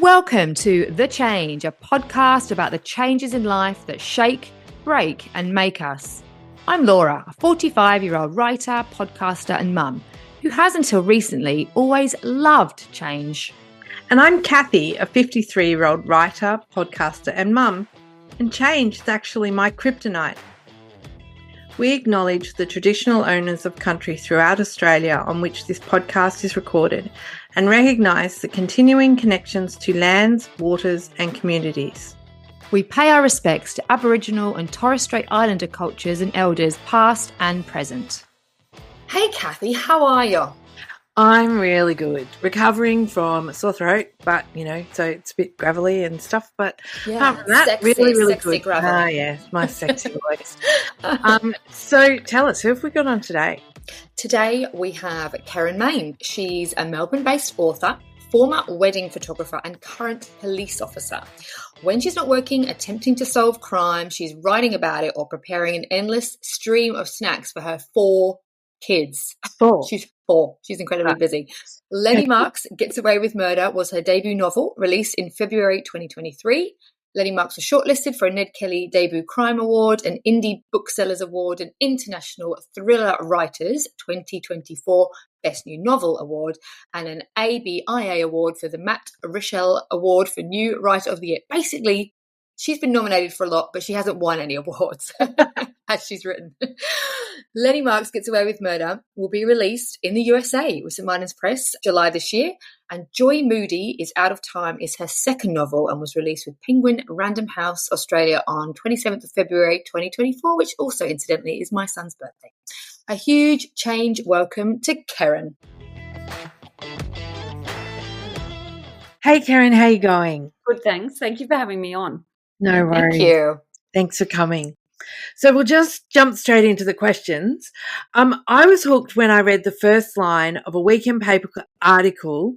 Welcome to The Change, a podcast about the changes in life that shake, break, and make us. I'm Laura, a 45-year-old writer, podcaster, and mum who has until recently always loved change. And I'm Cathy, a 53-year-old writer, podcaster, and mum, and change is actually my kryptonite. We acknowledge the traditional owners of country throughout Australia on which this podcast is recorded and recognise the continuing connections to lands, waters and communities. We pay our respects to Aboriginal and Torres Strait Islander cultures and elders past and present. Hey Cathy, how are you? I'm really good. Recovering from a sore throat, but, so it's a bit gravelly and stuff, but apart from that, really good. Gravelly. Ah, yeah, my sexy voice. So tell us, who have we got on today? Today we have Kerryn Mayne. She's a Melbourne-based author, former wedding photographer and current police officer. When she's not working, attempting to solve crime, she's writing about it or preparing an endless stream of snacks for her 4 kids. 4. She's 4. She's incredibly busy. Lenny Marks Gets Away with Murder was her debut novel, released in February 2023. Lenny Marks was shortlisted for a Ned Kelly Debut Crime Award, an Indie Booksellers Award, an International Thriller Writers 2024 Best New Novel Award, and an ABIA Award for the Matt Richel Award for New Writer of the Year. Basically, she's been nominated for a lot, but she hasn't won any awards, as she's written. Lenny Marks Gets Away with Murder will be released in the USA with St. Martin's Press July this year. And Joy Moody is Out of Time is her second novel and was released with Penguin Random House Australia on 27th of February 2024, which also, incidentally, is my son's birthday. A huge change welcome to Kerryn. Hey, Kerryn, how you going? Good, thanks. Thank you for having me on. No worries. Thank you. Thanks for coming. So we'll just jump straight into the questions. I was hooked when I read the first line of a weekend paper article.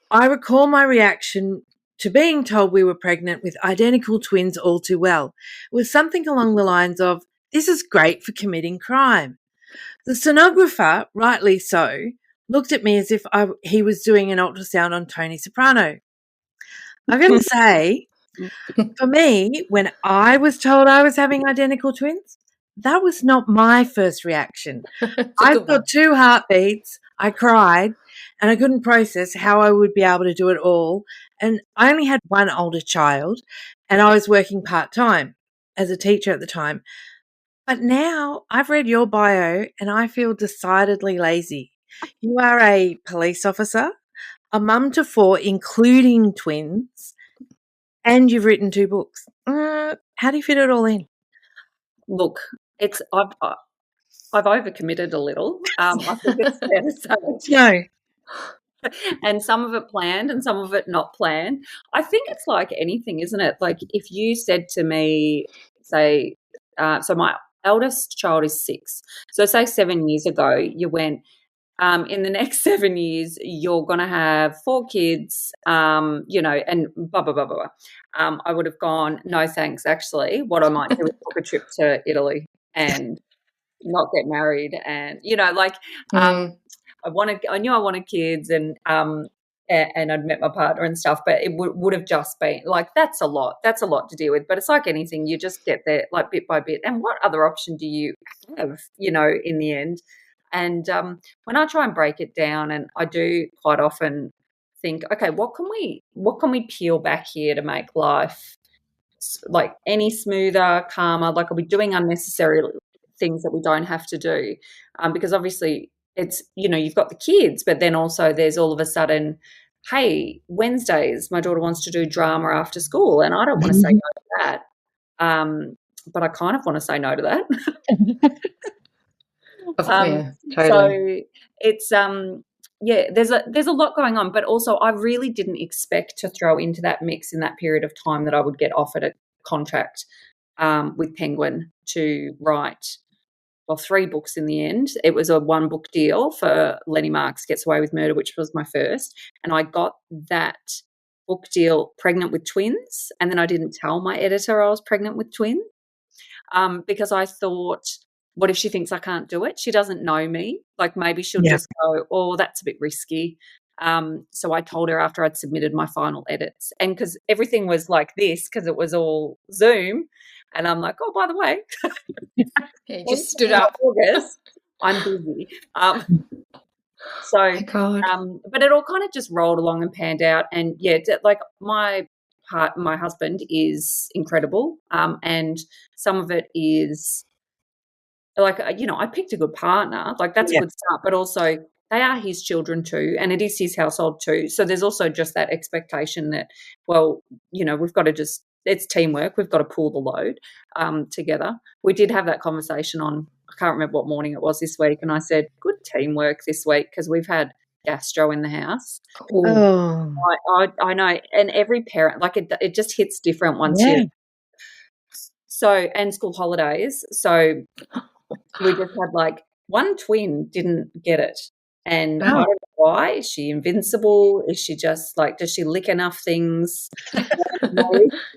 I recall my reaction to being told we were pregnant with identical twins all too well. It was something along the lines of, "This is great for committing crime." The sonographer, rightly so, looked at me as if he was doing an ultrasound on Tony Soprano. I'm going to say, for me, when I was told I was having identical twins, that was not my first reaction. I've got 2 heartbeats, I cried, and I couldn't process how I would be able to do it all. And I only had 1 older child, and I was working part-time as a teacher at the time. But now I've read your bio, and I feel decidedly lazy. You are a police officer, a mum to 4, including twins, and you've written 2 books. How do you fit it all in? Look, I've overcommitted a little. I think it's fair to say. No. And some of it planned and some of it not planned. I think it's like anything, isn't it? Like if you said to me, say, so my eldest child is 6. So say 7 years ago, you went, in the next 7 years, you're going to have 4 kids, and blah, blah, blah, blah. I would have gone, no, thanks, actually. What I might do is book a trip to Italy and not get married. And, I knew I wanted kids and I'd met my partner and stuff, but it would have just been like, that's a lot to deal with. But it's like anything, you just get there like bit by bit. And what other option do you have, in the end? And when I try and break it down, and I do quite often think, okay, what can we peel back here to make life like any smoother, calmer? Like, are we doing unnecessary things that we don't have to do? Because obviously it's, you've got the kids, but then also there's all of a sudden, hey, Wednesdays, my daughter wants to do drama after school, and I don't want to say no to that. But I kind of want to say no to that. Totally. So it's there's a lot going on, but also I really didn't expect to throw into that mix in that period of time that I would get offered a contract with Penguin to write 3 books in the end. It was a 1-book deal for Lenny Marks Gets Away with Murder, which was my first, and I got that book deal pregnant with twins, and then I didn't tell my editor I was pregnant with twins because I thought, what if she thinks I can't do it? She doesn't know me. Like maybe she'll just go, oh, that's a bit risky. So I told her after I'd submitted my final edits, and because everything was like this, because it was all Zoom, and I'm like, oh, by the way, Yeah, you just stood up. August, I'm busy. So, Oh my God. but it all kind of just rolled along and panned out, and yeah, like my husband is incredible, and some of it is like, I picked a good partner, like that's a good start, but also they are his children too, and it is his household too. So there's also just that expectation that, well, we've got to it's teamwork. We've got to pull the load together. We did have that conversation I can't remember what morning it was this week, and I said, good teamwork this week because we've had gastro in the house. Oh, I know, and every parent, like it just hits different once So, and school holidays. So we just had like one twin didn't get it. And I don't know why. Is she invincible? Is she just like, does she lick enough things?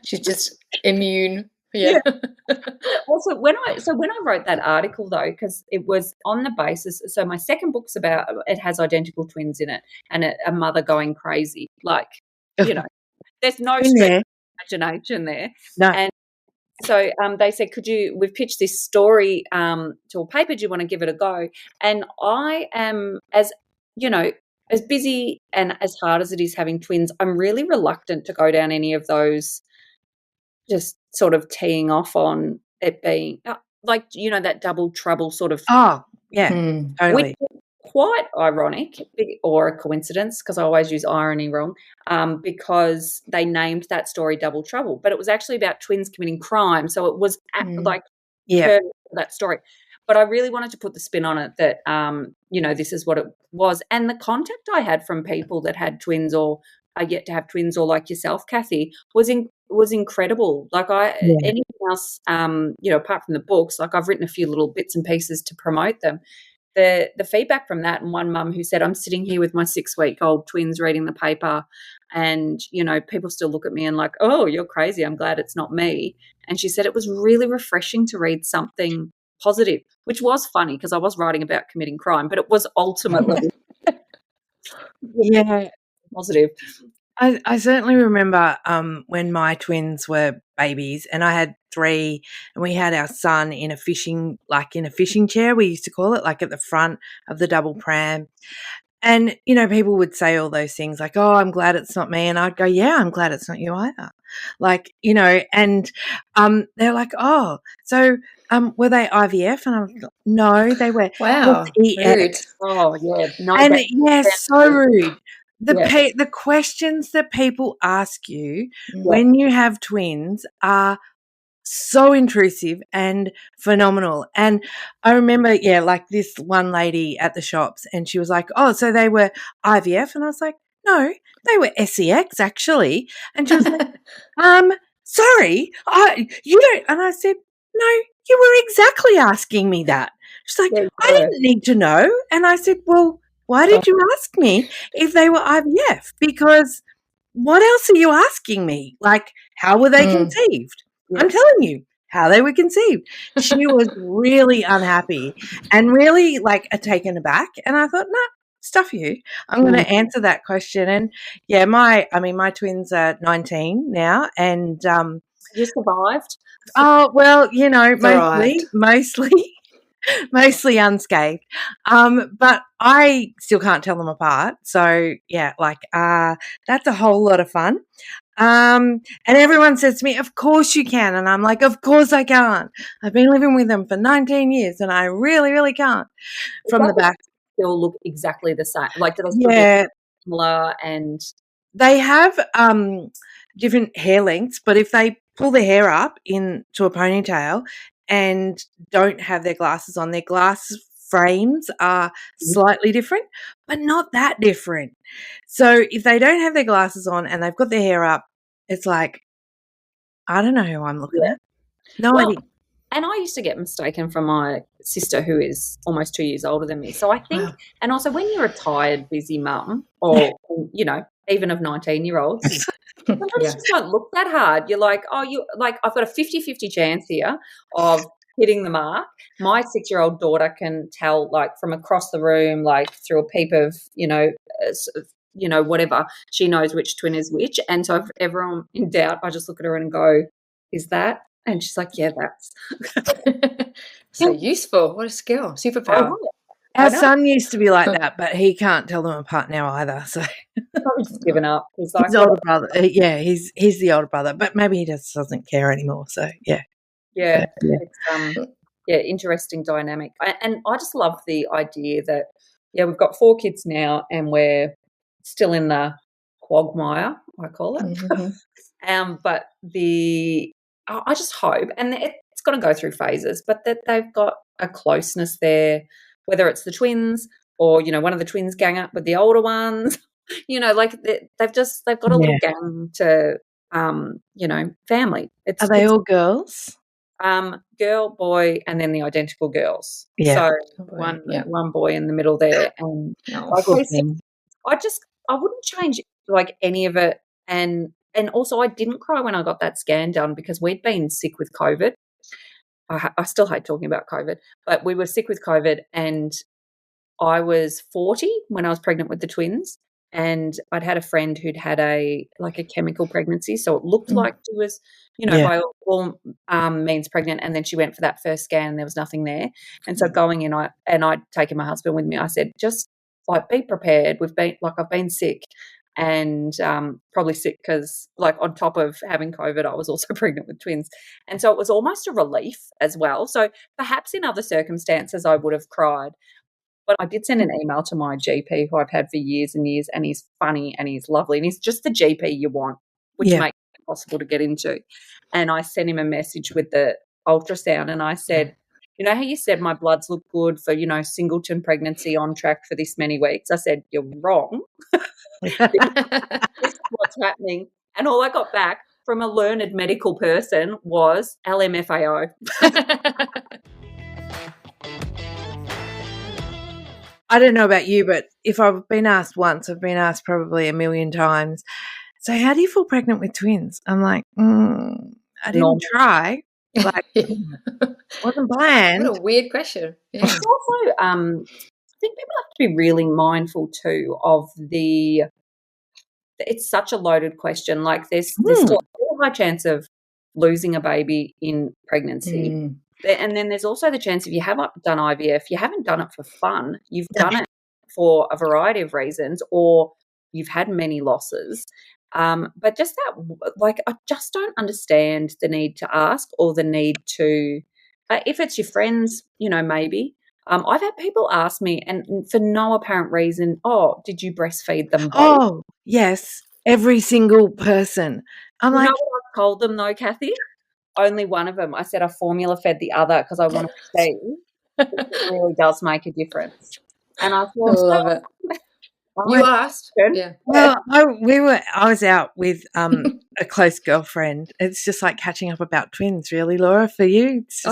She's just immune. Yeah. Also, when I wrote that article though, because it was on the basis, so my second book's about, it has identical twins in it and a mother going crazy. Like, there's no stretch of imagination there. No. And so they said, we've pitched this story to a paper, do you want to give it a go? And I am, as busy and as hard as it is having twins, I'm really reluctant to go down any of those just sort of teeing off on it being that double trouble sort of. Oh, yeah, totally. Which is quite ironic or a coincidence, because I always use irony wrong, because they named that story Double Trouble, but it was actually about twins committing crime. So it was that story. But I really wanted to put the spin on it that, this is what it was. And the contact I had from people that had twins or are yet to have twins, or like yourself, Cathy, was incredible. Like anything else, apart from the books, like I've written a few little bits and pieces to promote them. The feedback from that, and one mum who said, I'm sitting here with my 6-week-old twins reading the paper, and, people still look at me and like, oh, you're crazy. I'm glad it's not me. And she said it was really refreshing to read something positive, which was funny because I was writing about committing crime, but it was ultimately positive. I certainly remember when my twins were babies, and I had 3, and we had our son in a fishing chair, we used to call it, like at the front of the double pram. And, people would say all those things like, oh, I'm glad it's not me. And I'd go, yeah, I'm glad it's not you either. Like, and they're like, oh, so were they IVF? And I was like, no, they were. Wow. Rude. Oh, yeah. No, and so rude. The questions that people ask you when you have twins are so intrusive and phenomenal. And I remember, like this one lady at the shops, and she was like, oh, so they were IVF? And I was like, no, they were SEX actually. And she was like, sorry, you don't. And I said, no, you were exactly asking me that. She's like, I didn't need to know. And I said, well, why did you ask me if they were IVF? Because what else are you asking me? Like, how were they conceived? Yes. I'm telling you how they were conceived. She was really unhappy and really taken aback. And I thought, nah, stuff you. I'm going to answer that question. And my twins are 19 now, and you survived. Oh well, mostly unscathed. But I still can't tell them apart. So that's a whole lot of fun. And everyone says to me, of course you can. And I'm like, of course I can't. I've been living with them for 19 years and I really, really can't. From the back. Still look exactly the same. Like, do they still look similar? And they have different hair lengths, but if they pull their hair up into a ponytail and don't have their glasses on, their glass frames are slightly different, but not that different. So if they don't have their glasses on and they've got their hair up, it's like, I don't know who I'm looking at. No idea. And I used to get mistaken from my sister, who is almost 2 years older than me. So I think, and also when you're a tired, busy mum, or, even of 19-year-olds, sometimes you just don't look that hard. You're like, I've got a 50-50 chance here of hitting the mark. My 6-year-old daughter can tell, from across the room, through a peep of, whatever, she knows which twin is which. And so if ever I'm in doubt, I just look at her and go, is that? And she's like, yeah, that's. So useful. What a skill. Superpower. Our son used to be like that, but he can't tell them apart now either. So Probably just given up. He's like, his older brother, he's the older brother, but maybe he just doesn't care anymore. So yeah. It's interesting dynamic, and I just love the idea that we've got 4 kids now, and we're still in the quagmire, I call it. Mm-hmm. But I just hope, and it's going to go through phases, but that they've got a closeness there, whether it's the twins or one of the twins gang up with the older ones. Like they've got a little gang to family. Are they all girls? Girl, boy, and then the identical girls. Yeah. So one boy in the middle there, and I wouldn't change like any of it, and also I didn't cry when I got that scan done because we'd been sick with COVID. I still hate talking about COVID, but we were sick with COVID, and I was 40 when I was pregnant with the twins, and I'd had a friend who'd had a chemical pregnancy, so it looked like she was, by all means pregnant, and then she went for that first scan and there was nothing there. And so going in, I'd taken my husband with me. I said, just be prepared. I've been sick, and probably sick because on top of having COVID, I was also pregnant with twins. And so it was almost a relief as well. So perhaps in other circumstances I would have cried. But I did send an email to my GP, who I've had for years and years, and he's funny and he's lovely and he's just the GP you want, which makes it possible to get into. And I sent him a message with the ultrasound, and I said, how you said my bloods look good for, singleton pregnancy on track for this many weeks? I said, you're wrong. This is what's happening. And all I got back from a learned medical person was LMFAO. I don't know about you, but if I've been asked once, I've been asked probably a million times, so how do you fall pregnant with twins? I'm like, I didn't try. Wasn't planned. What a weird question. Yeah. It's also, I think people have to be really mindful too of it's such a loaded question. There's still a high chance of losing a baby in pregnancy. And then there's also the chance if you have done IVF, you haven't done it for fun. You've done it for a variety of reasons, or you've had many losses. But just that, I just don't understand the need to ask or the need to, if it's your friends, maybe. I've had people ask me, and for no apparent reason, did you breastfeed them both? Oh, yes, every single person. I'm what I told them though, Cathy? Only one of them. I said I formula fed the other because I wanted to see if it really does make a difference. And I thought, I love it. You asked? Yeah. Well, I was out with a close girlfriend. It's just like catching up about twins, really, Laura, for you. It's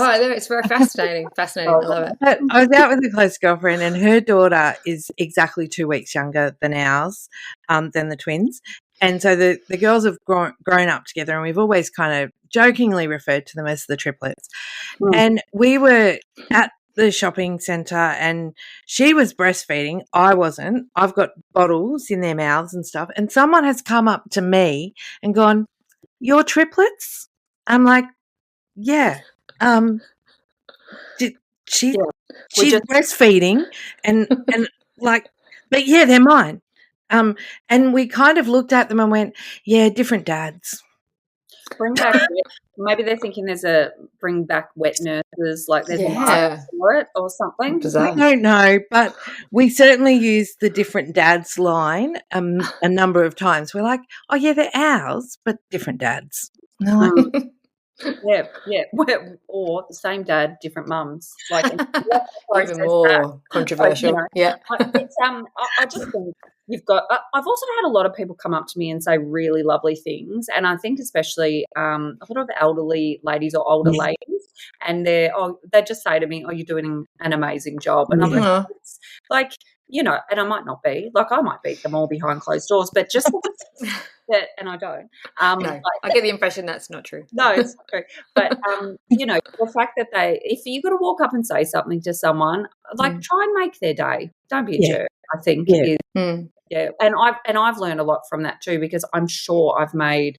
very fascinating. Fascinating. I love it. But I was out with a close girlfriend, and her daughter is exactly 2 weeks younger than ours, than the twins. And so the girls have grown up together, and we've always kind of jokingly referred to them as the triplets. And we were at the shopping centre, and she was breastfeeding. I wasn't. I've got bottles in their mouths and stuff. And someone has come up to me and gone, "You're triplets?" I'm like, "Yeah." She's breastfeeding, and but yeah, they're mine. And we kind of looked at them and went, "Yeah, different dads." Bring back. Maybe they're thinking there's a bring back wet nurses, there's a market for it or something. I don't know, but we certainly used the different dads line a number of times. We're like, "Oh yeah, they're ours, but different dads." Yeah, or the same dad, different mums. Even more controversial. I just think you've got. I've also had a lot of people come up to me and say really lovely things, and I think especially a lot of elderly ladies or older ladies, and they just say to me, "Oh, you're doing an amazing job," and I'm like, you know, and I might not be, like I might beat them all behind closed doors, but just that, and I don't. No, I get the impression that's not true. No, it's not true. But, you know, the fact that if you got to walk up and say something to someone, like try and make their day. Don't be a jerk, I think. Yeah. Yeah. And I've learned a lot from that too, because I'm sure I've made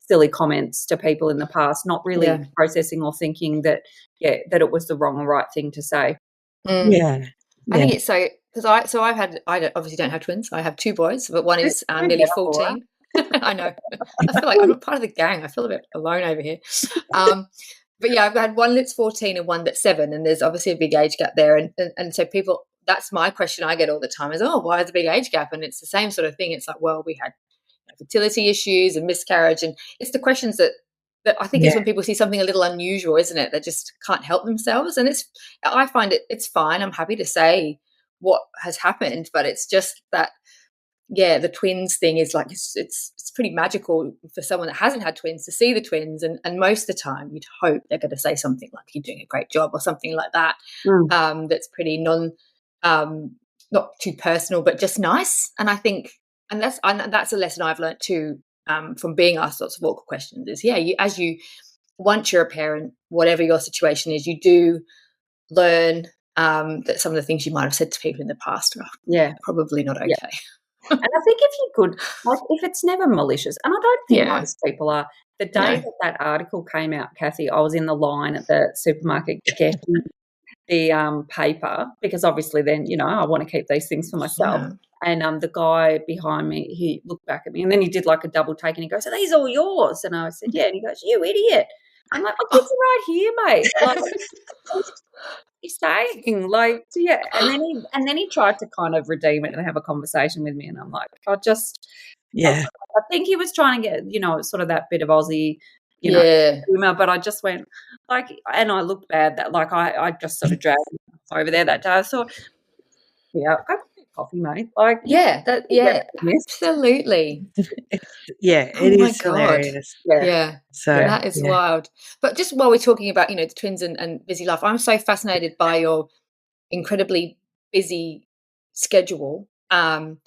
silly comments to people in the past, not really processing or thinking that it was the wrong or right thing to say. Yeah. I think it's so, because I obviously don't have twins. I have two boys, but one is nearly 14. I know. I feel like I'm not part of the gang. I feel a bit alone over here. But yeah, I've had one that's 14 and one that's 7, and there's obviously a big age gap there. And so people, that's my question I get all the time is, oh, why is the big age gap? And it's the same sort of thing. It's like, well, we had fertility issues and miscarriage, and it's the questions that I think is when people see something a little unusual, isn't it? That just can't help themselves. And I find it's fine. I'm happy to say what has happened, but it's just that, the twins thing is like, it's pretty magical for someone that hasn't had twins to see the twins. And most of the time you'd hope they're going to say something like, you're doing a great job, or something like that. That's pretty not too personal, but just nice. And I think, and that's a lesson I've learned too, from being asked lots of awkward questions is, once you're a parent, whatever your situation is, you do learn that some of the things you might have said to people in the past are probably not okay. And I think if you could, like, if it's never malicious, and I don't think most people are. The day that article came out, Cathy, I was in the line at the supermarket getting the paper, because obviously then, you know, I want to keep these things for myself. And the guy behind me, he looked back at me, and then he did like a double take, and he goes, "Are these all yours?" And I said, "Yeah." And he goes, "You idiot." I'm like, "My kids are right here, mate." Like, he's saying, like, and then he tried to kind of redeem it and have a conversation with me, and I'm like, I think he was trying to get, you know, sort of that bit of Aussie, you know, humor, but I just went like, and I looked bad that, like, I just sort of dragged him over there that day. I thought, go get coffee, mate. Like, absolutely. It is hilarious. So that is wild. But just while we're talking about, you know, the twins and busy life, I'm so fascinated by your incredibly busy schedule. And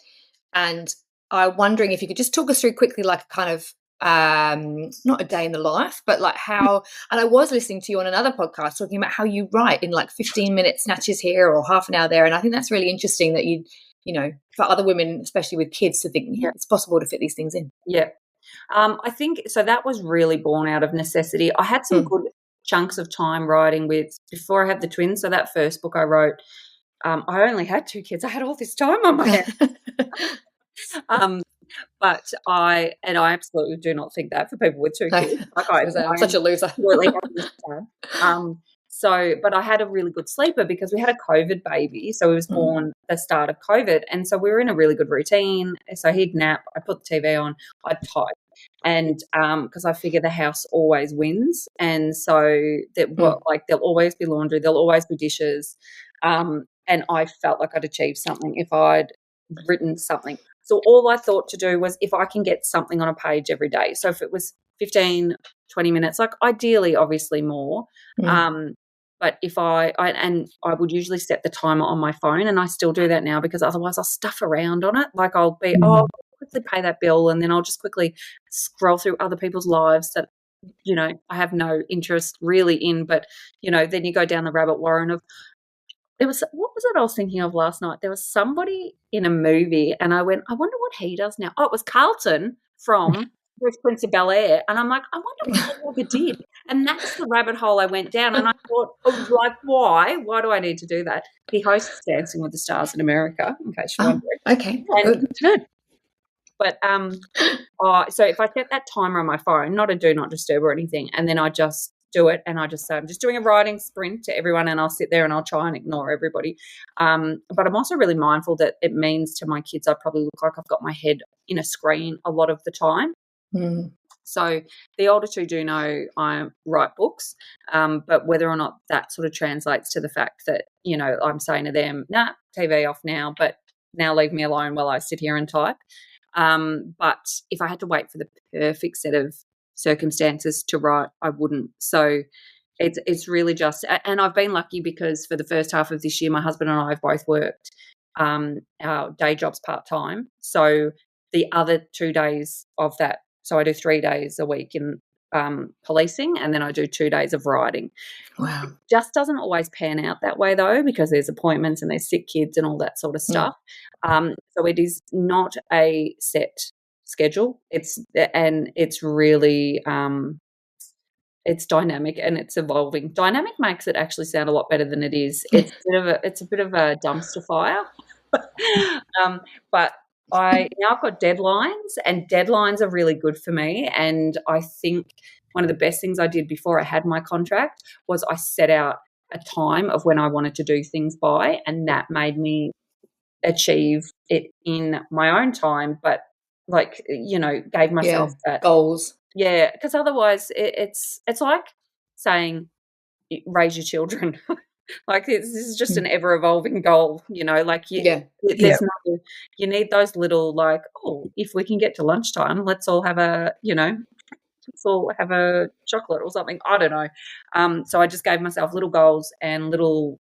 I'm wondering if you could just talk us through quickly, like, a kind of not a day in the life, but like how, and I was listening to you on another podcast talking about how you write in like 15-minute snatches here or half an hour there, and I think that's really interesting that you know, for other women, especially with kids, to think it's possible to fit these things in. I think so. That was really born out of necessity. I had some good chunks of time writing before I had the twins. So that first book I wrote, I only had 2 kids. I had all this time on my hands. But I absolutely do not think that for people with 2 kids. Like, I'm such a loser. But I had a really good sleeper because we had a COVID baby. So he was born the start of COVID. And so we were in a really good routine. So he'd nap, I'd put the TV on, I'd type. And because I figure the house always wins. And so that there'll always be laundry, there'll always be dishes. And I felt like I'd achieved something if I'd written something. So all I thought to do was, if I can get something on a page every day. So if it was 15, 20 minutes, like ideally, obviously more. But if I would usually set the timer on my phone, and I still do that now, because otherwise I'll stuff around on it. Like, I'll be, I'll quickly pay that bill, and then I'll just quickly scroll through other people's lives that, you know, I have no interest really in. But, you know, then you go down the rabbit warren of, what was it I was thinking of last night? There was somebody in a movie, and I went, I wonder what he does now. Oh, it was Carlton from Fresh Prince of Bel-Air. And I'm like, I wonder what he ever did. And that's the rabbit hole I went down. And I thought, like, why? Why do I need to do that? He hosts Dancing with the Stars in America, in case you're wondering. Okay, good to know. But so if I set that timer on my phone, not a do not disturb or anything, and then I just do it, and I just say, I'm just doing a writing sprint to everyone, and I'll sit there and I'll try and ignore everybody. But I'm also really mindful that it means to my kids I probably look like I've got my head in a screen a lot of the time. So the older 2 do know I write books, but whether or not that sort of translates to the fact that, you know, I'm saying to them, nah, TV off now, but now leave me alone while I sit here and type. But if I had to wait for the perfect set of circumstances to write, I wouldn't. So it's really just, and I've been lucky because for the first half of this year, my husband and I have both worked our day job's part-time. So the other 2 days of that, so I do 3 days a week in policing, and then I do 2 days of writing. Wow. It just doesn't always pan out that way, though, because there's appointments and there's sick kids and all that sort of stuff. So it is not a set schedule. It's really it's dynamic and it's evolving. Dynamic makes it actually sound a lot better than it is. It's a bit of a dumpster fire. But I've got deadlines, and deadlines are really good for me. And I think one of the best things I did before I had my contract was I set out a time of when I wanted to do things by, and that made me achieve it in my own time, but gave myself that goals. Yeah, because otherwise it's like saying raise your children. Like this is just an ever evolving goal, like you need those little if we can get to lunchtime, let's all have a chocolate or something. I don't know. So I just gave myself little goals and little,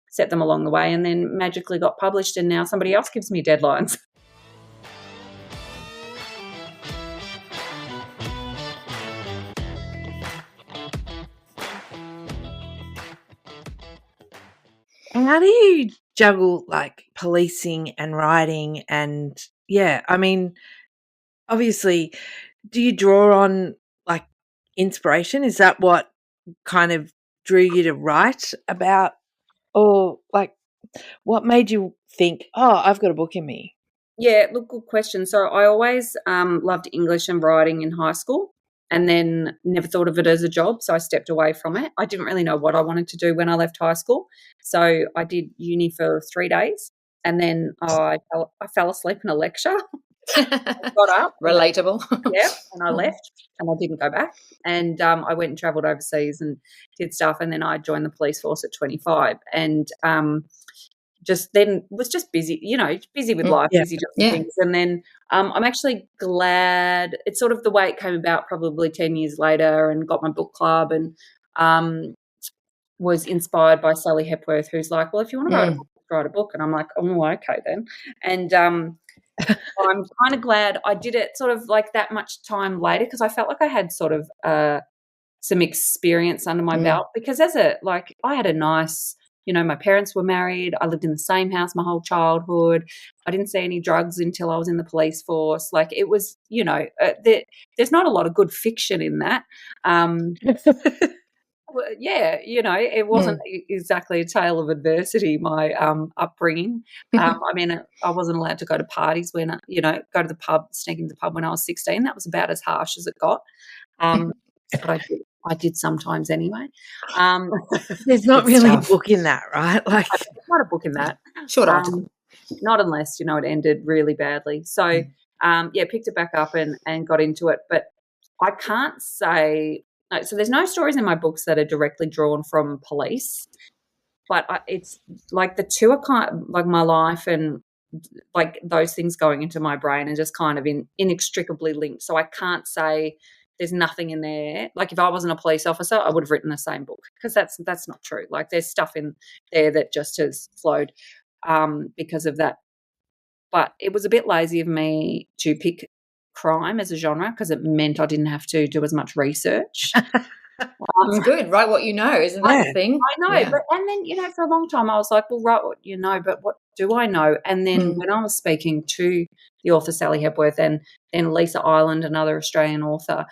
set them along the way, and then magically got published, and now somebody else gives me deadlines. How do you juggle policing and writing? And I mean, obviously, do you draw on inspiration? Is that what kind of drew you to write about, or what made you think, oh, I've got a book in me? Yeah, look, good question. So I always loved English and writing in high school, and then never thought of it as a job, so I stepped away from it. I didn't really know what I wanted to do when I left high school, so I did uni for 3 days, and then I fell asleep in a lecture. Got up. Relatable. And I left, and I didn't go back. And I went and travelled overseas and did stuff, and then I joined the police force at 25, and just then was just busy, busy with life, busy doing things. And then I'm actually glad it's sort of the way it came about, probably 10 years later, and got my book club, and was inspired by Sally Hepworth, who's like, well, if you want to write a book. And I'm like, oh, okay then. And I'm kind of glad I did it sort of that much time later, because I felt like I had sort of some experience under my belt, because I had a nice, my parents were married. I lived in the same house my whole childhood. I didn't see any drugs until I was in the police force. It was, there's not a lot of good fiction in that. It wasn't exactly a tale of adversity, my upbringing. I mean, I wasn't allowed to go to parties when, go to the pub, sneak into the pub when I was 16. That was about as harsh as it got. But I did sometimes anyway. There's not really a book in that, right? There's not a book in that. Short article. Not unless, it ended really badly. So, picked it back up and got into it. But I can't say – so there's no stories in my books that are directly drawn from police, but it's the two are kind of my life and those things going into my brain are just kind of inextricably linked. So I can't say – there's nothing in there. If I wasn't a police officer, I would have written the same book, because that's not true. There's stuff in there that just has flowed because of that. But it was a bit lazy of me to pick crime as a genre, because it meant I didn't have to do as much research. It's good. Write what you know, isn't that the thing? I know. But, and then, for a long time I was like, well, write what you know, but what do I know? And then when I was speaking to the author Sally Hepworth and then Lisa Ireland, another Australian author,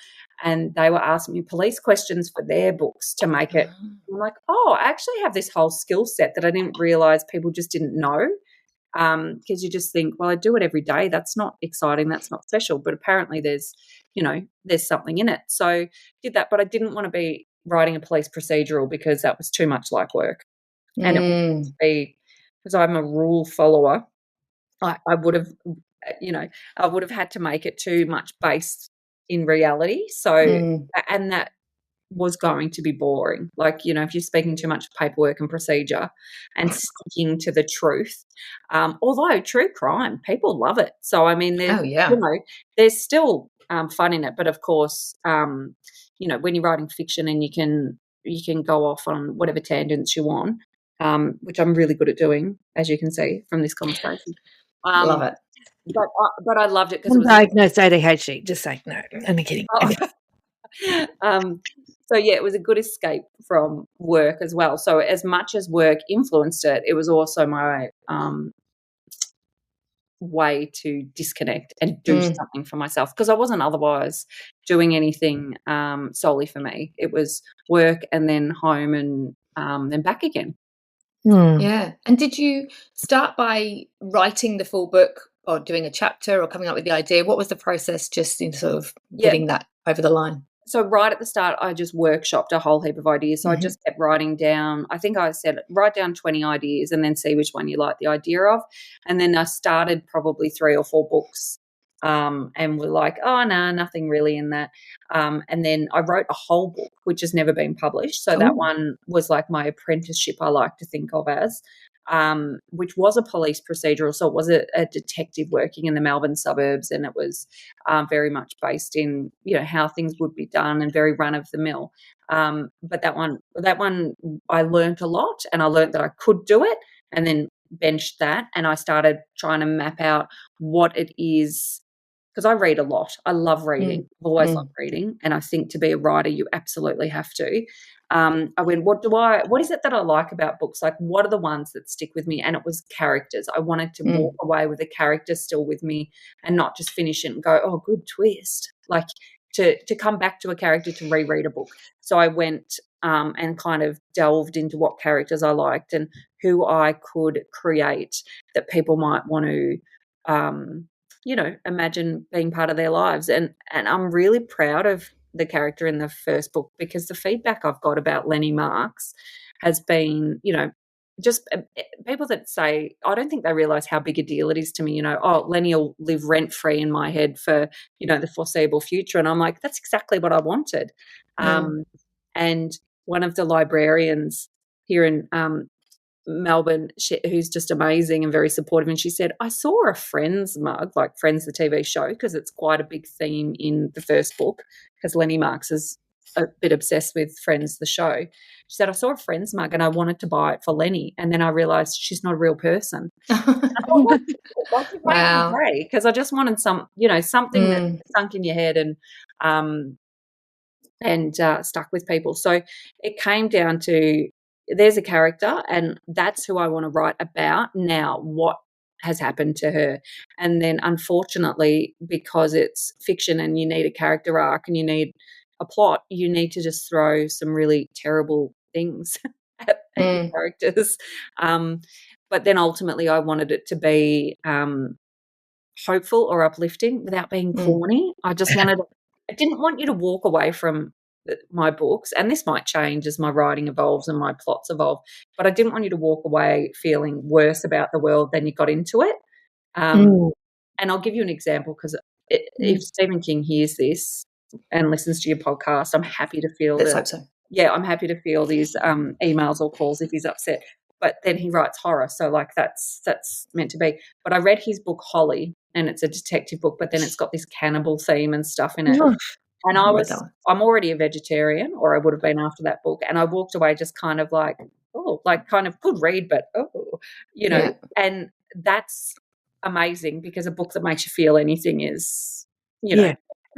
and they were asking me police questions for their books to make it. I'm like, oh, I actually have this whole skill set that I didn't realise people just didn't know, because you just think, well, I do it every day. That's not exciting. That's not special. But apparently there's something in it. So did that, but I didn't want to be writing a police procedural, because that was too much like work. And it would be, because I'm a rule follower, I would have, I would have had to make it too much based in reality. So, and that was going to be boring. If you're speaking too much paperwork and procedure and sticking to the truth, although true crime, people love it. So, I mean, there's still fun in it. But of course, when you're writing fiction and you can go off on whatever tangents you want, which I'm really good at doing, as you can see from this conversation. Love it. But I loved it because it was undiagnosed ADHD. Just saying, no, only kidding. So yeah, it was a good escape from work as well. So as much as work influenced it, it was also my way to disconnect and do something for myself, because I wasn't otherwise doing anything solely for me. It was work and then home and then back again. Yeah. And did you start by writing the full book or doing a chapter or coming up with the idea? What was the process just in sort of getting that over the line? So right at the start, I just workshopped a whole heap of ideas. So I just kept writing down, I think I said, write down 20 ideas and then see which one you like the idea of. And then I started probably 3 or 4 books and we're like, oh, no, nothing really in that. And then I wrote a whole book, which has never been published. So that one was like my apprenticeship, I like to think of as. Which was a police procedural. So it was a detective working in the Melbourne suburbs, and it was very much based in, how things would be done and very run of the mill. But that one I learnt a lot, and I learnt that I could do it, and then benched that, and I started trying to map out what it is. Because I read a lot. I love reading. I've always loved reading. And I think to be a writer, you absolutely have to. I went, what is it that I like about books? Like, what are the ones that stick with me? And it was characters. I wanted to walk away with a character still with me and not just finish it and go, oh, good twist. Like to come back to a character to reread a book. So I went and kind of delved into what characters I liked and who I could create that people might want to imagine being part of their lives. And I'm really proud of the character in the first book, because the feedback I've got about Lenny Marks has been, just people that say, I don't think they realise how big a deal it is to me, oh, Lenny will live rent-free in my head for, the foreseeable future. And I'm like, that's exactly what I wanted. And one of the librarians here in Melbourne, who's just amazing and very supportive, and she said, I saw a Friends mug, like Friends the TV show, because it's quite a big theme in the first book, because Lenny Marks is a bit obsessed with Friends the show. She said, I saw a Friends mug and I wanted to buy it for Lenny, and then I realised she's not a real person. Wow. Because I just wanted something that sunk in your head and stuck with people. So it came down to, there's a character and that's who I want to write about. Now, what has happened to her? And then unfortunately, because it's fiction and you need a character arc and you need a plot, you need to just throw some really terrible things at your characters. But then ultimately I wanted it to be hopeful or uplifting without being corny. I didn't want you to walk away from my books, and this might change as my writing evolves and my plots evolve, but I didn't want you to walk away feeling worse about the world than you got into it. And I'll give you an example, because if Stephen King hears this and listens to your podcast, I'm happy to feel Let's hope so. Yeah, I'm happy to feel these emails or calls if he's upset. But then he writes horror, so like that's meant to be. But I read his book Holly, and it's a detective book, but then it's got this cannibal theme and stuff in it. And I'm already a vegetarian, or I would have been after that book. And I walked away just kind of like, kind of good read, but and that's amazing, because a book that makes you feel anything is,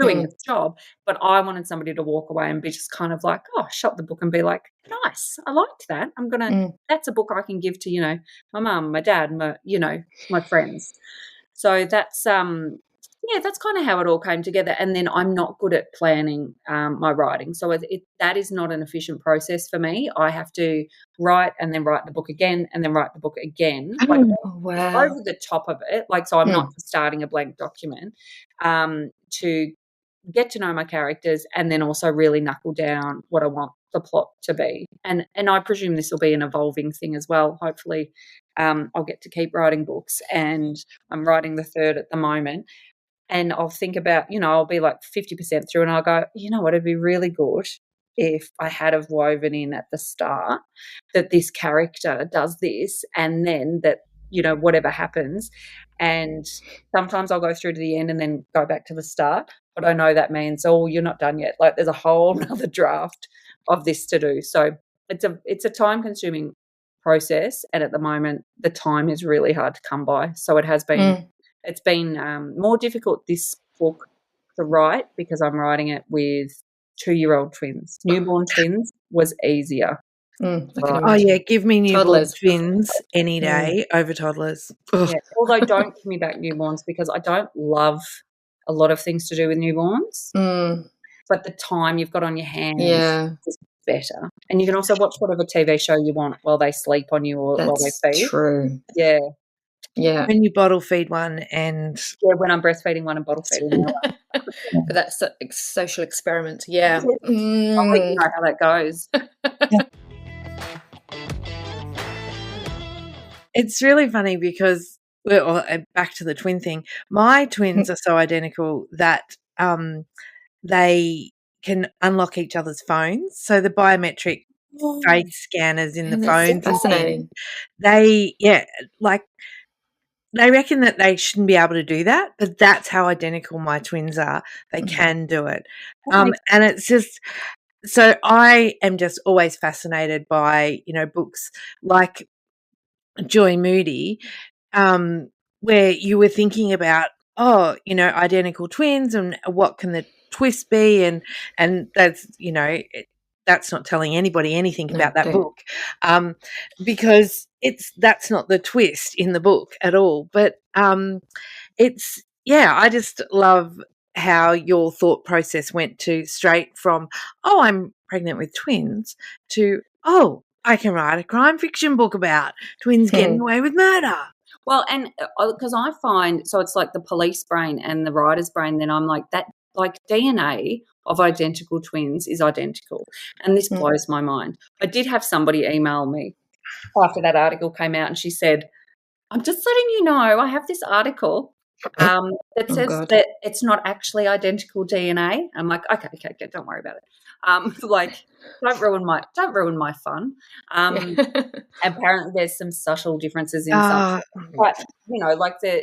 doing its job. But I wanted somebody to walk away and be just kind of like, shut the book and be like, nice, I liked that. I'm going to, that's a book I can give to, my mum, my dad, my friends. So that's, that's kind of how it all came together. And then I'm not good at planning my writing. So that is not an efficient process for me. I have to write and then write the book again and then write the book again. Like over the top of it. Like, so I'm not starting a blank document to get to know my characters and then also really knuckle down what I want the plot to be. And I presume this will be an evolving thing as well. Hopefully I'll get to keep writing books, and I'm writing the third at the moment. And I'll think about, I'll be like 50% through and I'll go, what, it'd be really good if I had have woven in at the start that this character does this, and then that, whatever happens. And sometimes I'll go through to the end and then go back to the start. But I know that means, you're not done yet. Like, there's a whole other draft of this to do. So it's a time-consuming process, and at the moment the time is really hard to come by. So it has been it's been more difficult, this book, to write, because I'm writing it with 2-year-old twins. Newborn twins was easier. Oh, yeah, give me newborn Toddlers. twins any day over toddlers. Yeah. Although don't give me back newborns, because I don't love a lot of things to do with newborns. But the time you've got on your hands is better. And you can also watch whatever TV show you want while they sleep on you or while they feed. True. Yeah. Yeah. When you bottle feed one and... Yeah, when I'm breastfeeding one and bottle feeding the other. But that's a social experiment. Yeah. I'll let you know how that goes. It's really funny because, back to the twin thing, my twins are so identical that they can unlock each other's phones. So the biometric face scanners in the phones. Fascinating. They reckon that they shouldn't be able to do that, but that's how identical my twins are. They can do it. And it's just, so I am just always fascinated by, books like Joy Moody, where you were thinking about, identical twins and what can the twist be, and that's, that's not telling anybody anything about that book, because that's not the twist in the book at all. But I just love how your thought process went to straight from, I'm pregnant with twins, to, I can write a crime fiction book about twins getting away with murder. Well, and because I find, so it's like the police brain and the writer's brain, then I'm like, that, like, DNA of identical twins is identical. And this blows my mind. I did have somebody email me after that article came out, and she said, I'm just letting you know, I have this article that says that it's not actually identical DNA. I'm like, okay, don't worry about it. Like, don't ruin my fun. Apparently, there's some subtle differences in some, but like the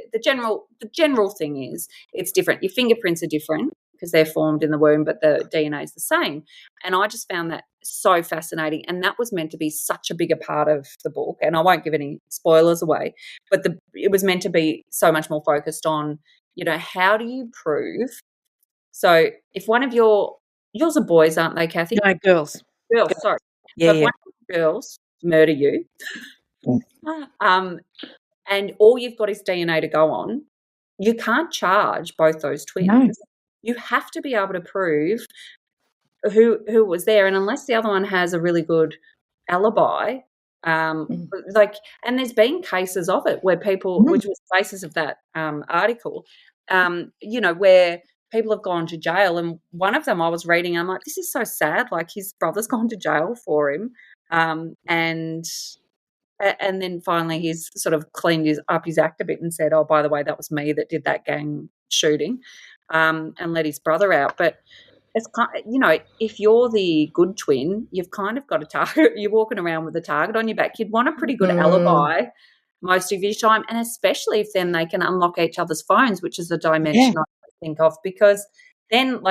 general thing is it's different. Your fingerprints are different because they're formed in the womb, but the DNA is the same. And I just found that so fascinating, and that was meant to be such a bigger part of the book. And I won't give any spoilers away, but it was meant to be so much more focused on, how do you prove? So if one of yours are boys, aren't they, Cathy? No, girls. Girls, sorry. Yeah, so if one of your girls murder you, and all you've got is DNA to go on, you can't charge both those twins. No. You have to be able to prove who was there, and unless the other one has a really good alibi, and there's been cases of it where people, which was the basis of that article, where people have gone to jail, and one of them I was reading, I'm like, this is so sad. Like, his brother's gone to jail for him, and then finally he's sort of cleaned up his act a bit and said, oh, by the way, that was me that did that gang shooting, and let his brother out. But it's kind of, if you're the good twin, you've kind of got a target. You're walking around with a target on your back. You'd want a pretty good alibi most of your time, and especially if then they can unlock each other's phones, which is a dimension I think of, because then,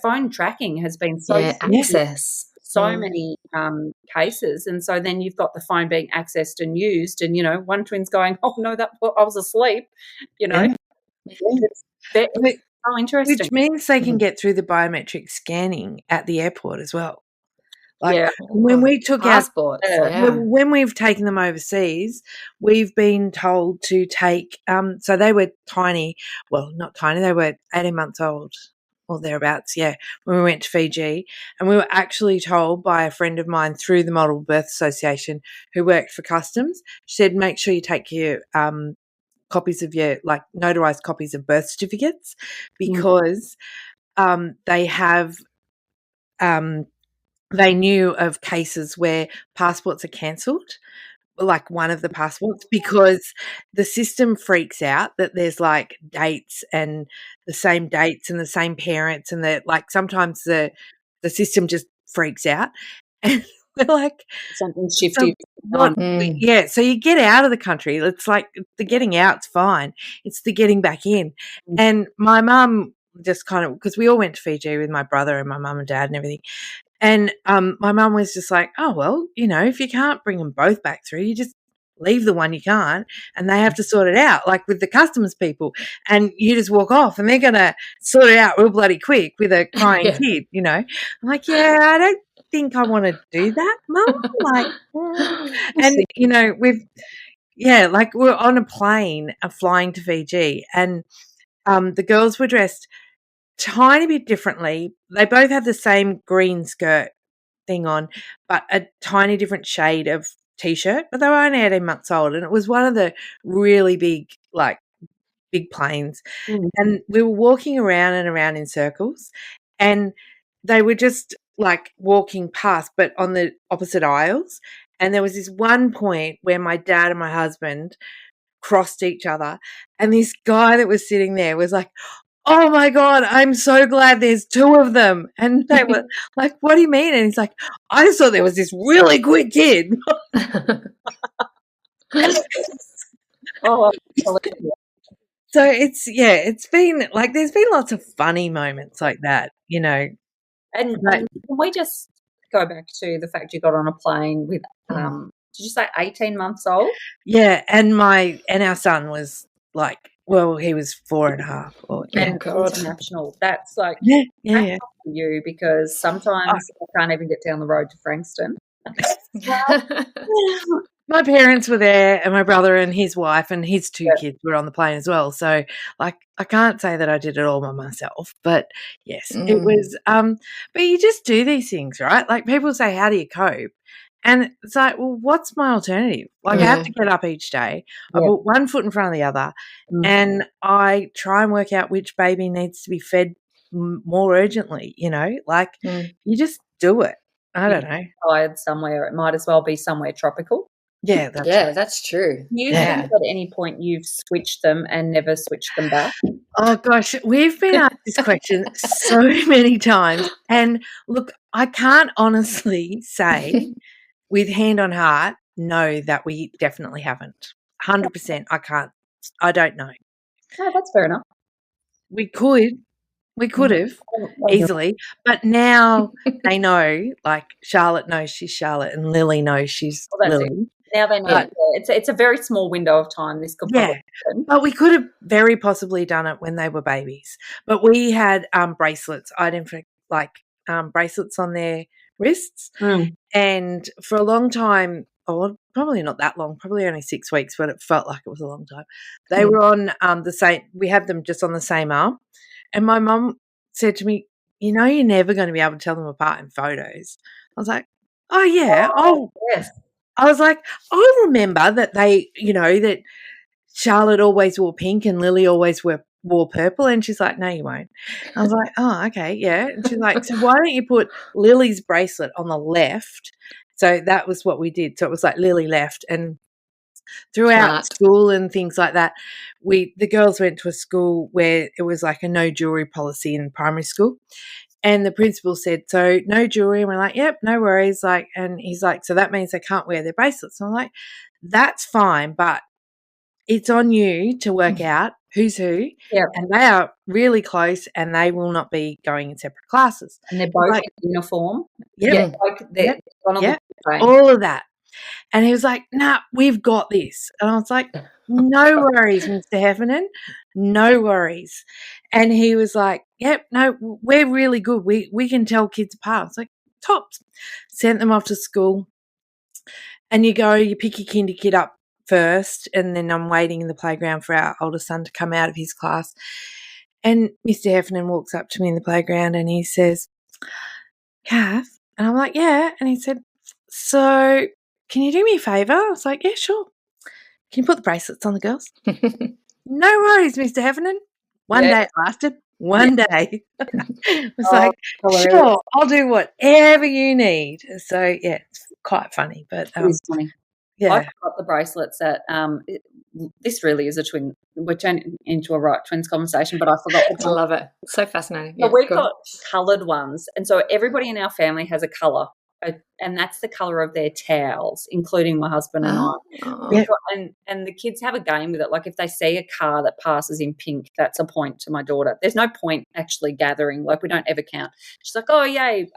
phone tracking has been so access. So many cases, and so then you've got the phone being accessed and used, and one twin's going, oh no, I was asleep, It's so interesting. Which means they can get through the biometric scanning at the airport as well. Like when we took passports, when we've taken them overseas, we've been told to take. So they were tiny. Well, not tiny. They were 18 months old or thereabouts. Yeah, when we went to Fiji, and we were actually told by a friend of mine through the Model Birth Association who worked for customs. She said, make sure you take your copies of your notarized copies of birth certificates, because they have. They knew of cases where passports are cancelled, like one of the passports, because the system freaks out that there's dates and the same dates and the same parents, and sometimes the system just freaks out, and we're like, something's shifted. Yeah, so you get out of the country. It's like the getting out's fine. It's the getting back in. And my mum just kind of, because we all went to Fiji with my brother and my mum and dad and everything, And my mum was just like, oh, well, if you can't bring them both back through, you just leave the one you can't, and they have to sort it out, like with the customs people, and you just walk off and they're going to sort it out real bloody quick with a crying kid, I'm like, yeah, I don't think I want to do that, Mum. Like, and, like we're on a plane flying to Fiji, and the girls were dressed tiny bit differently. They both had the same green skirt thing on, but a tiny different shade of T-shirt. But they were only 18 months old, and it was one of the really big planes. And we were walking around and around in circles, and they were just like walking past, but on the opposite aisles. And there was this one point where my dad and my husband crossed each other, and this guy that was sitting there was like, oh my God, I'm so glad there's two of them. And they were like, what do you mean? And he's like, I just thought there was this really quick kid. Oh, so it's been like, there's been lots of funny moments like that, And can we just go back to the fact you got on a plane with, did you say 18 months old? Yeah, and our son was like, well, he was 4.5. And international. That's like, yeah. For you, because sometimes I can't even get down the road to Frankston. My parents were there, and my brother and his wife and his two kids were on the plane as well. So, like, I can't say that I did it all by myself, but yes, it was. But you just do these things, right? Like, people say, "How do you cope?" And it's like, well, what's my alternative? Like, I have to get up each day. I put one foot in front of the other, and I try and work out which baby needs to be fed more urgently. Like, you just do it. I don't know. Tired somewhere, it might as well be somewhere tropical. Yeah, that's true. You think at any point you've switched them and never switched them back? Oh, gosh, we've been asked this question so many times. And, look, I can't honestly say with hand on heart, no, that we definitely haven't. 100%, I can't. I don't know. No, that's fair enough. We could have easily, but now they know, like, Charlotte knows she's Charlotte and Lily knows she's Lily. Now they know. It's a very small window of time. This could probably happen. But we could have very possibly done it when they were babies. But we had bracelets, bracelets on their wrists, and for a long time, probably not that long, probably only 6 weeks, but it felt like it was a long time. They were on the same. We had them just on the same arm, and my mum said to me, "You're never going to be able to tell them apart in photos." I was like, "Oh yeah, yes." I was like, I remember that they, that Charlotte always wore pink and Lily always wore purple. And she's like, no, you won't. I was like, oh, okay, yeah. And she's like, so why don't you put Lily's bracelet on the left? So that was what we did. So it was like Lily left. And throughout school and things like that, the girls went to a school where it was like a no jewelry policy in primary school. And the principal said, so no jewelry. And we're like, yep, no worries. Like, and he's like, so that means they can't wear their bracelets. And I'm like, that's fine, but it's on you to work out who's who. Yep. And they are really close, and they will not be going in separate classes. And they're both in uniform. Yeah. Yep. All of that. And he was like, nah, we've got this. And I was like, no worries, Mr. Heffernan, no worries. And he was like, yep, no, we're really good. We can tell kids apart. I was like, tops. Sent them off to school. And you pick your kinder kid up first, and then I'm waiting in the playground for our oldest son to come out of his class. And Mr. Heffernan walks up to me in the playground and he says, Kath? And I'm like, yeah. And he said, so can you do me a favour? I was like, yeah, sure. Can you put the bracelets on the girls? No worries, Mr. Heffernan. One day it lasted. One day. It was like, sure, I'll do whatever you need. So, yeah, it's quite funny. But it is funny. Yeah. I got the bracelets at this really is a twin. We're turning into a twins conversation, but I forgot. I love it. So fascinating. So we've got coloured ones, and so everybody in our family has a colour. and that's the colour of their towels, including my husband and I. Yeah. And the kids have a game with it. Like if they see a car that passes in pink, that's a point to my daughter. There's no point actually gathering. Like we don't ever count. She's like, oh, yay,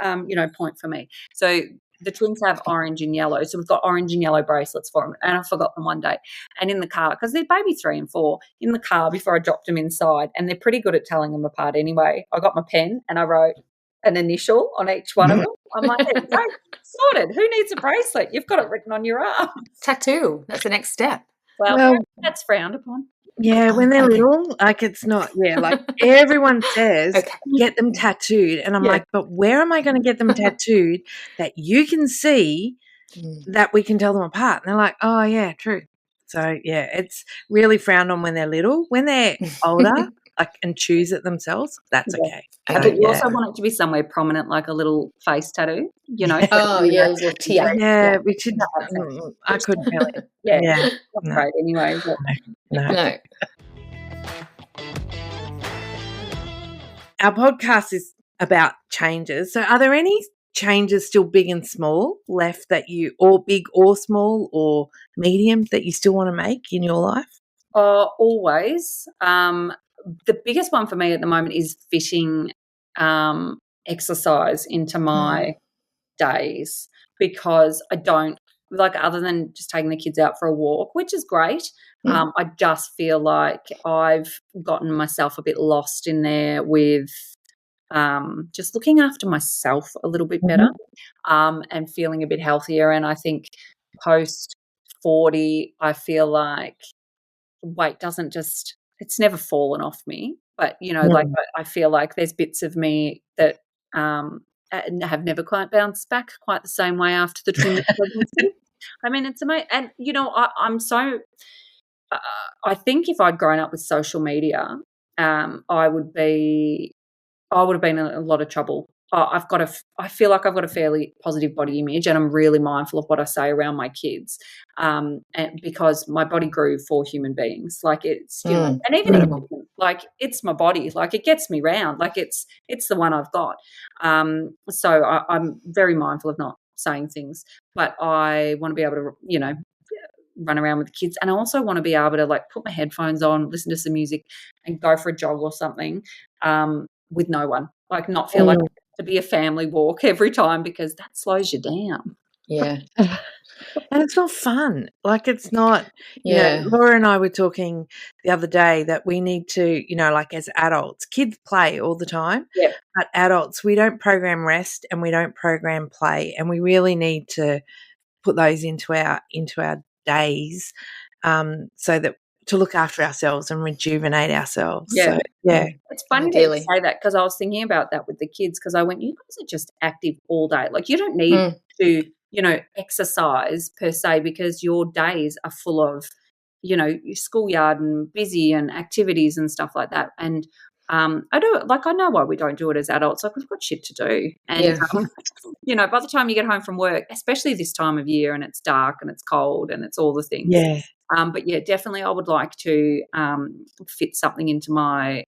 point for me. So the twins have orange and yellow. So we've got orange and yellow bracelets for them. And I forgot them one day. And in the car, because they're baby 3 and 4, in the car before I dropped them inside, and they're pretty good at telling them apart anyway, I got my pen and I wrote an initial on each one of them. I'm like, hey, great, sorted. Who needs a bracelet? You've got it written on your arm. Tattoo. That's the next step. Well, that's frowned upon. Yeah, when they're little, like it's not, like everyone says, get them tattooed. And I'm like, but where am I going to get them tattooed that you can see that we can tell them apart? And they're like, oh, yeah, true. So, it's really frowned on when they're little. When they're older, and choose it themselves, that's okay. But you also want it to be somewhere prominent, like a little face tattoo, Oh, yeah, a little tear. Yeah, we should. I couldn't tell it. Yeah. Not great anyway. But. No. Our podcast is about changes. So are there any changes still big and small left that you, or big or small or medium, that you still want to make in your life? Always. The biggest one for me at the moment is fitting exercise into my days, because I don't, other than just taking the kids out for a walk, which is great, I just feel like I've gotten myself a bit lost in there with just looking after myself a little bit better and feeling a bit healthier. And I think post 40, I feel like weight doesn't just, it's never fallen off me, but I feel like there's bits of me that have never quite bounced back quite the same way after the twin pregnancy. I mean, it's amazing. And I'm so I think if I'd grown up with social media, I would have been in a lot of trouble. I feel like I've got a fairly positive body image, and I'm really mindful of what I say around my kids, and because my body grew for human beings. Like it's, and even like it's my body. Like it gets me round. Like it's the one I've got. So I'm very mindful of not saying things, but I want to be able to, run around with the kids, and I also want to be able to put my headphones on, listen to some music, and go for a jog or something with no one. Not feel like to be a family walk every time, because that slows you down. Yeah. And it's not fun. It's not, Laura and I were talking the other day that we need to, as adults, kids play all the time, but adults, we don't program rest and we don't program play, and we really need to put those into our days so that to look after ourselves and rejuvenate ourselves. Yeah. So, yeah. It's funny that you say that, because I was thinking about that with the kids, because I went, you guys are just active all day. You don't need to, exercise per se, because your days are full of, your schoolyard and busy and activities and stuff like that. And I know why we don't do it as adults. We've got shit to do. And, by the time you get home from work, especially this time of year, and it's dark and it's cold and it's all the things. Yeah. But definitely I would like to fit something into my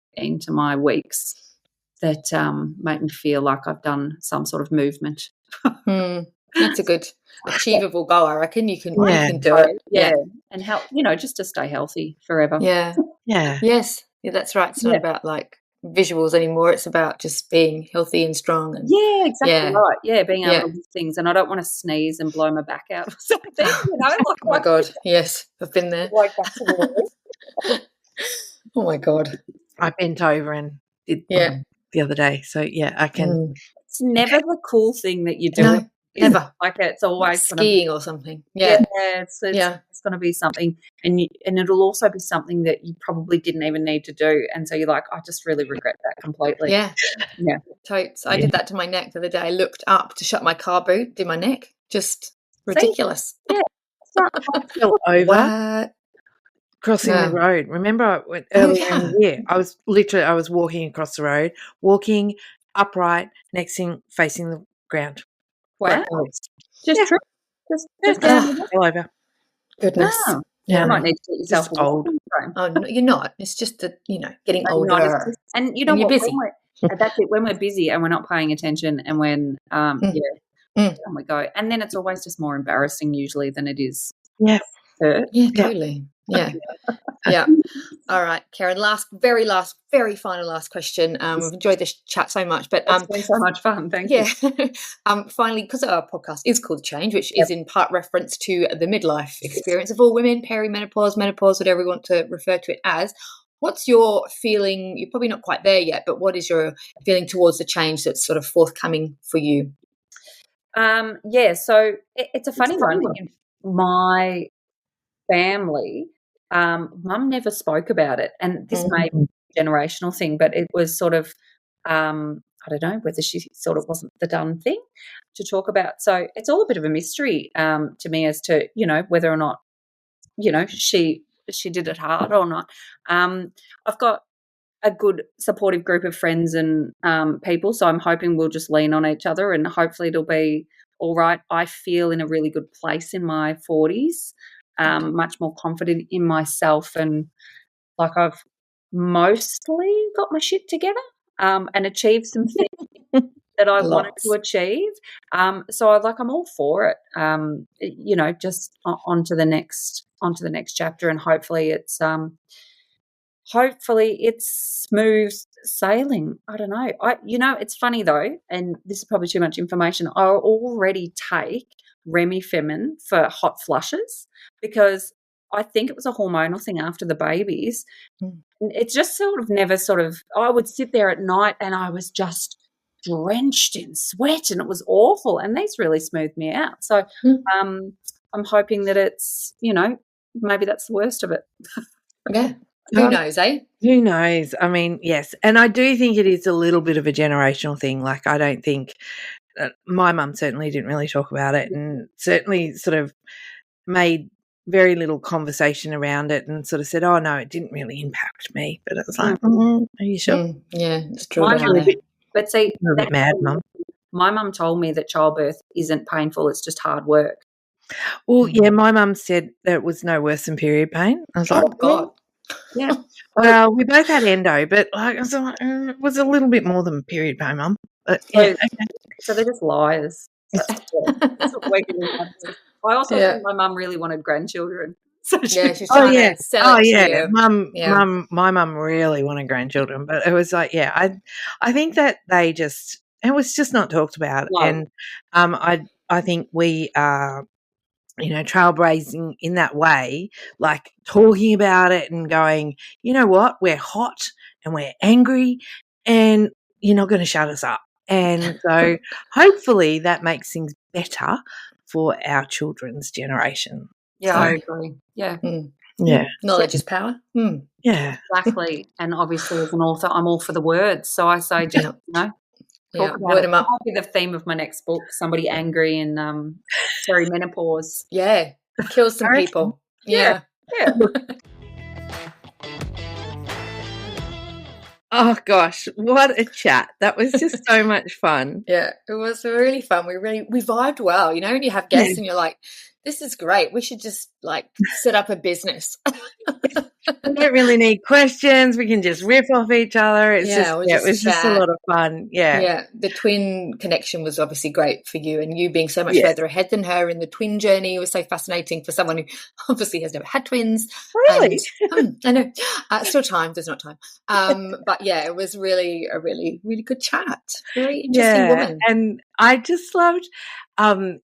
weeks that make me feel like I've done some sort of movement. That's a good achievable goal. I reckon you can do it. Yeah. And help, just to stay healthy forever. Yeah. Yeah. Yes. Yeah, that's right. It's not about visuals anymore. It's about just being healthy and strong. And, exactly right. Yeah, being able to do things. And I don't want to sneeze and blow my back out or something. Oh my God. Yes, I've been there. Back to the wall. Oh my God. I bent over and did the other day. So I can. It's never the cool thing that you do. No, never. It's always skiing or something. Yeah. It's going to be something, and it'll also be something that you probably didn't even need to do, and so you're like, I just really regret that completely. Yeah. Totes. I did that to my neck the other day. I looked up to shut my car boot, did my neck. Just ridiculous. I fell over crossing the road. Remember earlier in the year, I was walking across the road, walking upright, next thing facing the ground. Wow. Just true. Just all over. Goodness. Wow. Yeah. You might need to get yourself old. Oh, no, you're not. It's just that, getting older. And you know you're what? busy. That's it. When we're busy and we're not paying attention, and when Mm. Down we go. And then it's always just more embarrassing usually than it is Yeah. hurt. Yeah, totally. Yeah. Yeah. All right, Kerryn, very final last question. We've enjoyed this chat so much, but It's been so much fun. Thank you. Finally, because our podcast is called Change, which Yep. is in part reference to the midlife experience of all women, perimenopause, menopause, whatever we want to refer to it as. What's your feeling? You're probably not quite there yet, but what is your feeling towards the change that's sort of forthcoming for you? So it's a funny one. In my family, Mum never spoke about it, and this may be a generational thing, but it was sort of, I don't know whether she sort of wasn't the done thing to talk about. So it's all a bit of a mystery to me as to whether or not she did it hard or not. I've got a good supportive group of friends and people, so I'm hoping we'll just lean on each other and hopefully it'll be all right. I feel in a really good place in my 40s, much more confident in myself, and like I've mostly got my shit together and achieved some things that I wanted to achieve. So I'm all for it. Just onto the next chapter, and hopefully it's smooth sailing. I don't know. It's funny though, and this is probably too much information. I already take Remifemin for hot flushes because I think it was a hormonal thing after the babies. It's just I would sit there at night and I was just drenched in sweat and it was awful, and these really smoothed me out. So I'm hoping that it's, maybe that's the worst of it. Yeah. Who knows, eh? Who knows? I mean, yes. And I do think it is a little bit of a generational thing. Like, I don't think my mum certainly didn't really talk about it, and certainly sort of made very little conversation around it, and sort of said, oh, no, it didn't really impact me. But it was like, are you sure? Yeah, it's true. But see, you're a bit mad, Mum. My mum told me that childbirth isn't painful, it's just hard work. Well, yeah, my mum said that it was no worse than period pain. I was like, oh, God. Yeah. Well, we both had endo, but it was a little bit more than period pain, Mum. But so they're just liars. That's what we can do. I also think my mum really wanted grandchildren. So she's trying to sell it to you. My mum really wanted grandchildren, but it was like, I think that it was just not talked about, and I think we are, trailblazing in that way, like talking about it and going, you know what, we're hot and we're angry, and you're not going to shut us up. And so hopefully that makes things better for our children's generation. Yeah, I agree. Yeah. Yeah. Knowledge is power. Yeah. Exactly. And obviously as an author, I'm all for the words. So I say just, talk about it. That might be the theme of my next book, somebody angry and perimenopause. Yeah. Kill some people. Yeah. Oh gosh, what a chat. That was just so much fun. Yeah, it was really fun. We vibed well. When you have guests and you're like, this is great. We should just set up a business. We don't really need questions. We can just riff off each other. It was just a lot of fun. Yeah. Yeah. The twin connection was obviously great for you, and you being so much further ahead than her in the twin journey was so fascinating for someone who obviously has never had twins. Really? I know. Still time. There's not time. But yeah, it was really a really, really good chat. Very interesting woman. And I just loved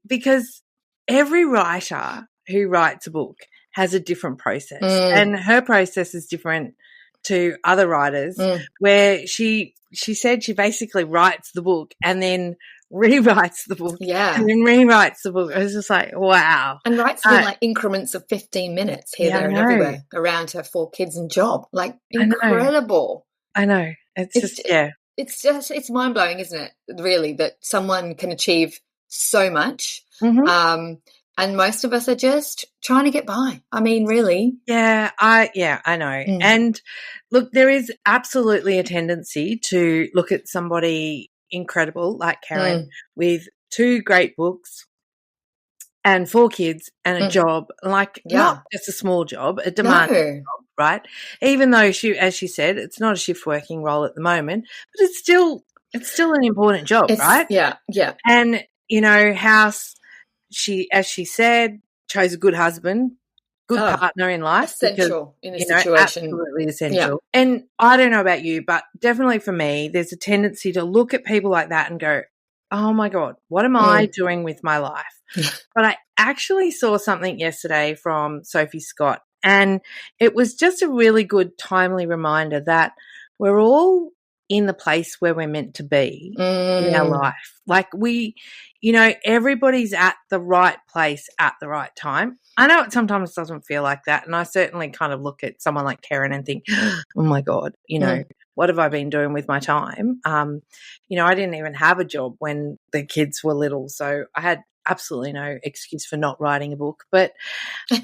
because every writer who writes a book has a different process, and her process is different to other writers, where she said she basically writes the book and then rewrites the book and then rewrites the book. It was just like, wow. And writes in increments of 15 minutes here, there and everywhere around her 4 kids and job. Incredible. I know. It's mind-blowing, isn't it, really, that someone can achieve so much. And most of us are just trying to get by. I mean, really. Yeah, I know. And look, there is absolutely a tendency to look at somebody incredible like Kerryn with 2 great books and 4 kids and a job, not just a small job, a demanding job, right? Even though as she said, it's not a shift working role at the moment, but it's still an important job, right? Yeah, yeah. And House, as she said, chose a good husband, good partner in life. Essential in this situation. Absolutely essential. Yeah. And I don't know about you, but definitely for me, there's a tendency to look at people like that and go, oh, my God, what am I doing with my life? But I actually saw something yesterday from Sophie Scott, and it was just a really good, timely reminder that we're all in the place where we're meant to be in our life. Like everybody's at the right place at the right time. I know it sometimes doesn't feel like that, and I certainly kind of look at someone like Kerryn and think, oh, my God, what have I been doing with my time? I didn't even have a job when the kids were little, so I had absolutely no excuse for not writing a book. But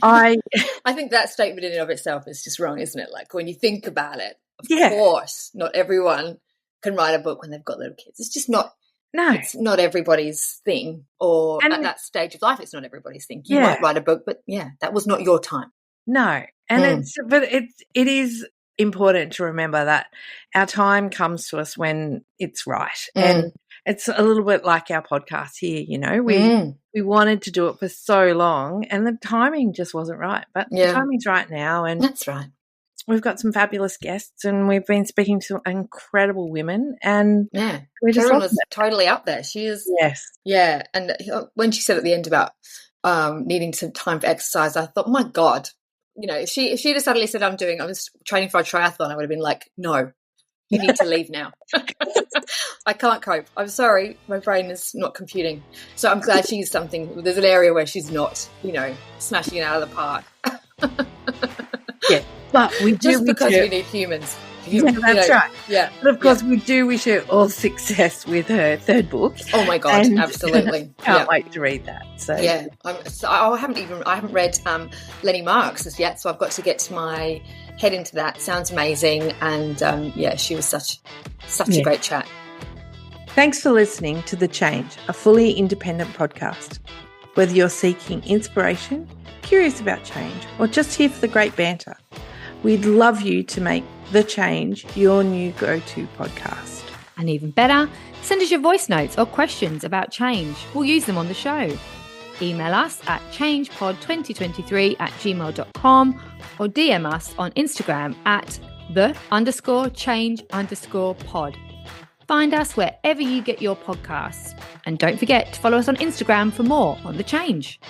I think that statement in and of itself is just wrong, isn't it? Like when you think about it, of course, not everyone can write a book when they've got little kids. It's just not. No, it's not everybody's thing, or at that stage of life, it's not everybody's thing. You might write a book, but that was not your time. No, and it is important to remember that our time comes to us when it's right, and it's a little bit like our podcast here. We wanted to do it for so long, and the timing just wasn't right. But the timing's right now, and that's right. We've got some fabulous guests, and we've been speaking to incredible women, and Kerryn was totally up there. She is, yeah. And when she said at the end about needing some time for exercise, I thought, my God, if she'd have suddenly said, I'm training for a triathlon, I would have been like, no, you need to leave now. I can't cope. I'm sorry, my brain is not computing. So I'm glad she's something. There's an area where she's not, smashing it out of the park. Yeah. But we need humans. That's right. Yeah. But of course, we do wish her all success with her third book. Oh my God, absolutely! Can't wait to read that. So I haven't read Lenny Marks as yet, so I've got to get my head into that. Sounds amazing, and she was such a great chat. Thanks for listening to The Change, a fully independent podcast. Whether you're seeking inspiration, curious about change, or just here for the great banter, we'd love you to make The Change your new go-to podcast. And even better, send us your voice notes or questions about change. We'll use them on the show. Email us at changepod2023@gmail.com or DM us on Instagram at _change_pod. Find us wherever you get your podcasts. And don't forget to follow us on Instagram for more on The Change.